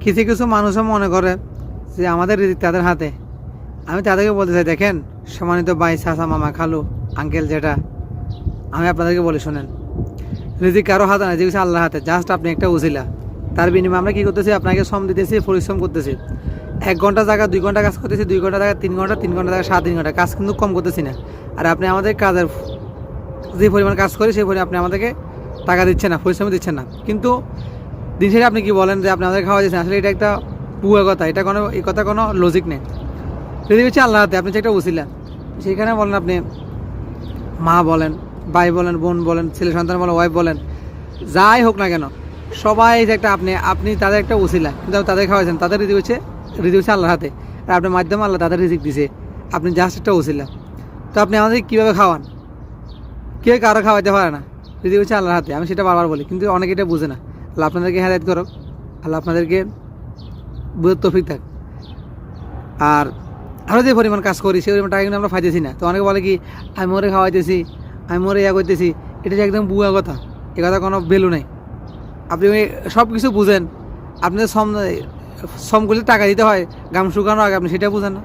কিছু কিছু মানুষও মনে করে যে আমাদের রিজিক তাদের হাতে। আমি তাদেরকে বলতে চাই, দেখেন সম্মানিত ভাই, চাচা, মামা, খালু, আঙ্কেল, যেটা আমি আপনাদেরকে বলি শোনেন, রিজিক কারো হাতে না, রিজিক আল্লাহর হাতে। জাস্ট আপনি একটা উছিলা, তার বিনিময়ে আমরা কী করতেছি, আপনাকে শ্রম দিতেছি, পরিশ্রম করতেছি। 1 ঘন্টা জায়গা 2 ঘন্টা কাজ করতেছি, 2 ঘন্টা জায়গা 3 ঘন্টা, 3 ঘন্টা জায়গা 3.5 ঘন্টা কাজ কিন্তু কম করতেছি না। আর আপনি আমাদের কাজের যে পরিমাণ কাজ করি সেই পরিমাণ আপনি আমাদেরকে টাকা দিচ্ছেন না, পরিশ্রম দিচ্ছেন না। কিন্তু দিন শেষে আপনি কি বলেন যে আপনি আমাদের খাওয়া দিচ্ছেন, আসলে এটা একটা ভুয়া কথা। এটা কোনো, এই কথা কোনো লজিক নেই। যদি হচ্ছে আল্লাহ হাতে, আপনি যে একটা উছিলা, সেইখানে বলেন আপনি মা বলেন, ভাই বলেন, বোন বলেন, ছেলে সন্তান বলেন, ওয়াইফ বলেন, যাই হোক না কেন, সবাই যে একটা আপনি তাদের একটা উছিলা, কিন্তু তাদের খাওয়াইছেন, তাদের রিজিক হচ্ছে আল্লাহর হাতে। আর আপনার মাধ্যমে আল্লাহ তাদের রিজিক দিছে, আপনি জাস্ট একটা উছিলা। তো আপনি আমাদের কীভাবে খাওয়ান? কেউ কারো খাওয়াইতে পারে না, রিজিক হচ্ছে আল্লাহর হাতে। আমি সেটা বারবার বলি, কিন্তু অনেকে এটা বুঝে না। আল্লাহ আপনাদেরকে হেদায়েত করুক, আল্লাহ আপনাদেরকে বুঝার তৌফিক থাক। আর আরও যে পরিমাণ কাজ করি সেই পরিমাণ টাকা কিন্তু আমরা পাইতেছি না। তো অনেকে বলে কি আমি মোরে খাওয়াইতেছি, আমি মোরে ইয়া করতেছি, এটা যে একদম বুয়া কথা। এ কথা কোনো ভ্যালু নেই। আপনি সব কিছু বুঝেন, আপনাদের শ্রম করলে টাকা দিতে হয়, গাম শুকানোর আগে আপনি সেটা বুঝেন না।